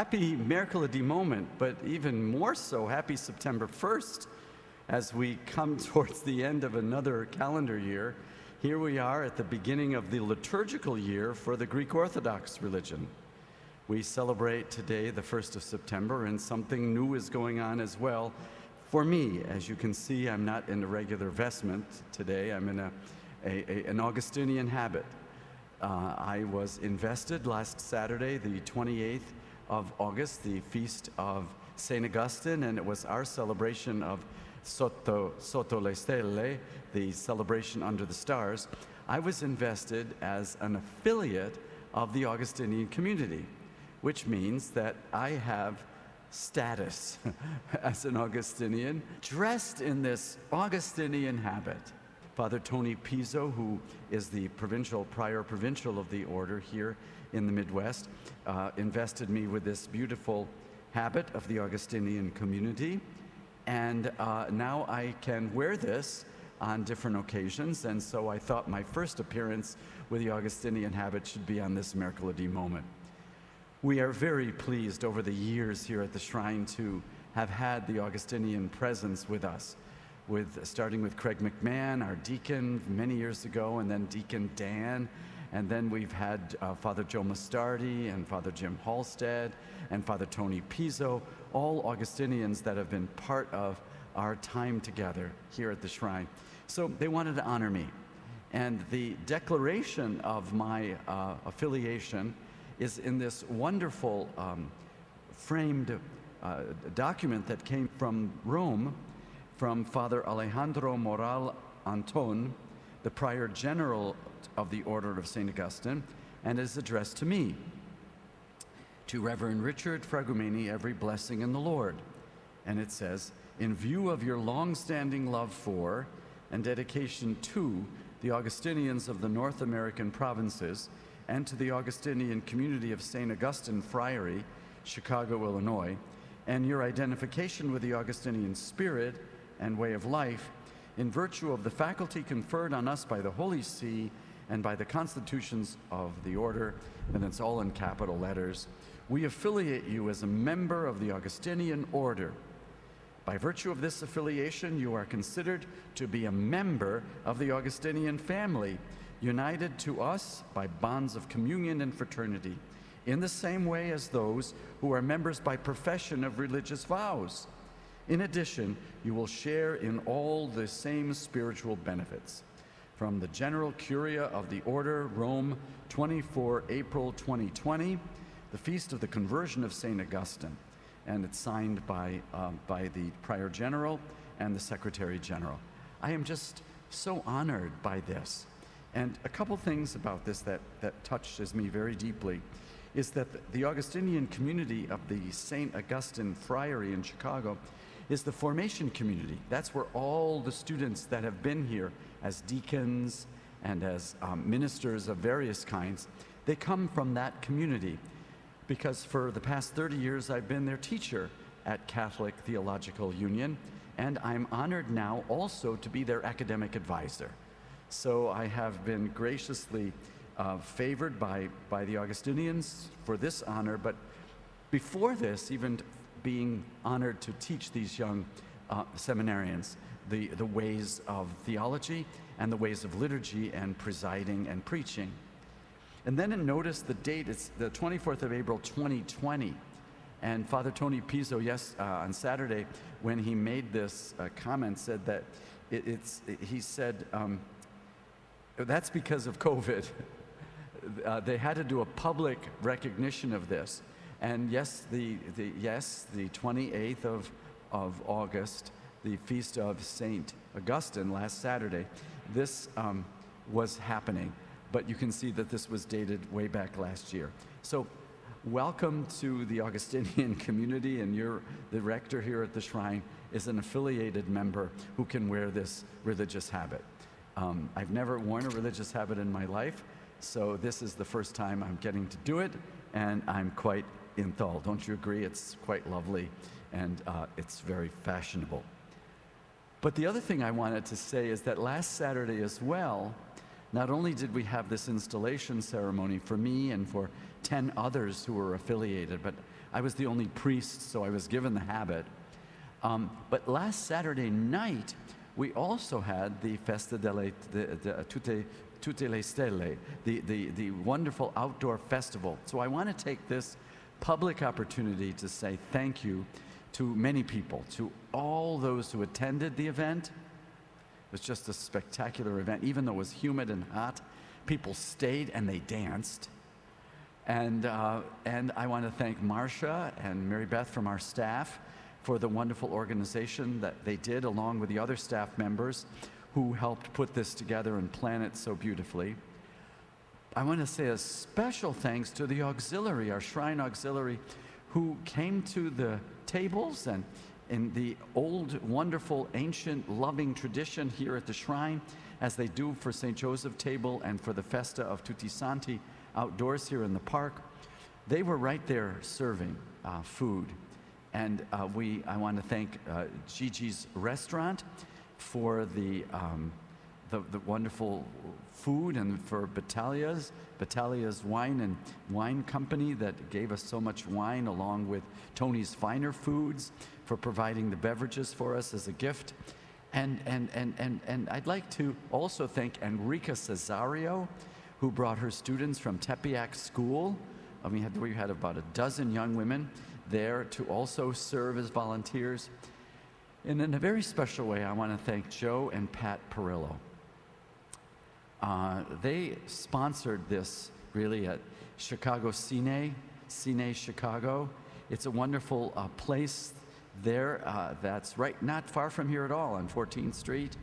Happy Mercoledi Moment, but even more so, happy September 1st, as we come towards the end of another calendar year. Here we are at the beginning of the liturgical year for the Greek Orthodox religion. We celebrate today the 1st of September, and something new is going on as well. For me, as you can see, I'm not in a regular vestment today. I'm in an Augustinian habit. I was invested last Saturday, the 28th of August, the feast of St. Augustine, and it was our celebration of Sotto le Stelle, the celebration under the stars. I was invested as an affiliate of the Augustinian community, which means that I have status as an Augustinian, dressed in this Augustinian habit. Father Tony Pizzo, who is the prior provincial of the order here in the Midwest, invested me with this beautiful habit of the Augustinian community. And now I can wear this on different occasions, and so I thought my first appearance with the Augustinian habit should be on this Mercoledi Moment. We are very pleased over the years here at the shrine to have had the Augustinian presence with us, starting with Craig McMahon, our deacon many years ago, and then Deacon Dan, and then we've had Father Joe Mastardi and Father Jim Halstead and Father Tony Pizzo, all Augustinians that have been part of our time together here at the shrine. So they wanted to honor me. And the declaration of my affiliation is in this wonderful framed document that came from Rome, from Father Alejandro Moral Anton, the Prior General of the Order of St. Augustine, and is addressed to me. To Reverend Richard Fragumeni, every blessing in the Lord. And it says, in view of your long-standing love for and dedication to the Augustinians of the North American provinces and to the Augustinian community of St. Augustine Friary, Chicago, Illinois, and your identification with the Augustinian spirit and way of life, in virtue of the faculty conferred on us by the Holy See and by the constitutions of the order, and it's all in capital letters, we affiliate you as a member of the Augustinian order. By virtue of this affiliation, you are considered to be a member of the Augustinian family, united to us by bonds of communion and fraternity, in the same way as those who are members by profession of religious vows. In addition, you will share in all the same spiritual benefits. From the General Curia of the Order, Rome, 24 April 2020, the Feast of the Conversion of St. Augustine, and it's signed by the Prior General and the Secretary General. I am just so honored by this. And a couple things about this that touches me very deeply is that the Augustinian community of the St. Augustine Friary in Chicago is the formation community. That's where all the students that have been here as deacons and as ministers of various kinds, they come from that community. Because for the past 30 years, I've been their teacher at Catholic Theological Union, and I'm honored now also to be their academic advisor. So I have been graciously favored by the Augustinians for this honor, but before this, even being honored to teach these young seminarians the ways of theology and the ways of liturgy and presiding and preaching. And then notice the date, it's the 24th of April 2020. And Father Tony Pizzo, on Saturday, when he made this comment, said that he said, that's because of COVID. They had to do a public recognition of this. And yes, the 28th of August, the Feast of St. Augustine, last Saturday, this was happening. But you can see that this was dated way back last year. So welcome to the Augustinian community, and the rector here at the shrine is an affiliated member who can wear this religious habit. I've never worn a religious habit in my life, so this is the first time I'm getting to do it, and I'm quite enthralled. Don't you agree? It's quite lovely, and it's very fashionable. But the other thing I wanted to say is that last Saturday as well, not only did we have this installation ceremony for me and for 10 others who were affiliated, but I was the only priest, so I was given the habit. But last Saturday night, we also had the Festa Tutte le Stelle, the wonderful outdoor festival. So I want to take this public opportunity to say thank you to many people, to all those who attended the event. It was just a spectacular event. Even though it was humid and hot, people stayed and they danced. And I want to thank Marcia and Mary Beth from our staff for the wonderful organization that they did, along with the other staff members who helped put this together and plan it so beautifully. I want to say a special thanks to the auxiliary, our shrine auxiliary, who came to the tables and in the old, wonderful, ancient, loving tradition here at the shrine, as they do for St. Joseph Table and for the Festa of Tutti Santi outdoors here in the park. They were right there serving food. And I want to thank Gigi's Restaurant for the wonderful food, and for Battalia's Wine Company that gave us so much wine, along with Tony's Finer Foods for providing the beverages for us as a gift. And I'd like to also thank Enrica Cesario, who brought her students from Tepeyac School. We had about a dozen young women there to also serve as volunteers. And in a very special way, I want to thank Joe and Pat Perillo. They sponsored this really at Chicago Cine Chicago. It's a wonderful place there that's not far from here at all on 14th Street.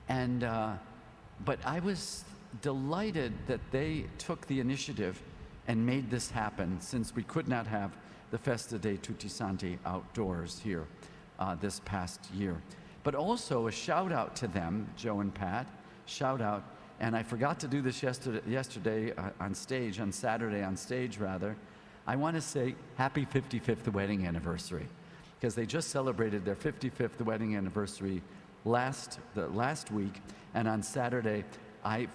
And but I was delighted that they took the initiative and made this happen, since we could not have the Festa dei Tutti Santi outdoors here this past year. But also a shout out to them, Joe and Pat, shout out. And I forgot to do this yesterday on Saturday on stage rather. I want to say happy 55th wedding anniversary, because they just celebrated their 55th wedding anniversary last week, and on Saturday, I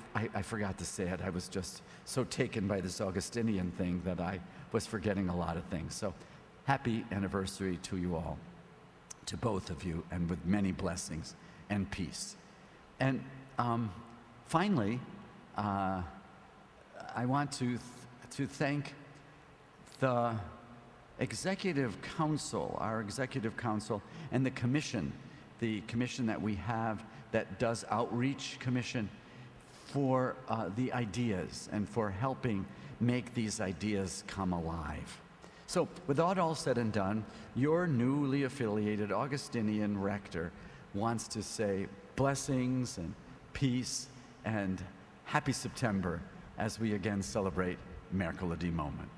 forgot to say it. I was just so taken by this Augustinian thing that I was forgetting a lot of things. So happy anniversary to you all, to both of you, and with many blessings and peace. And finally, I want to thank the Executive Council, our Executive Council, and the commission that we have that does Outreach Commission, for the ideas and for helping make these ideas come alive. So with that all said and done, your newly affiliated Augustinian rector wants to say blessings and peace and happy September as we again celebrate Mercoledi Moment.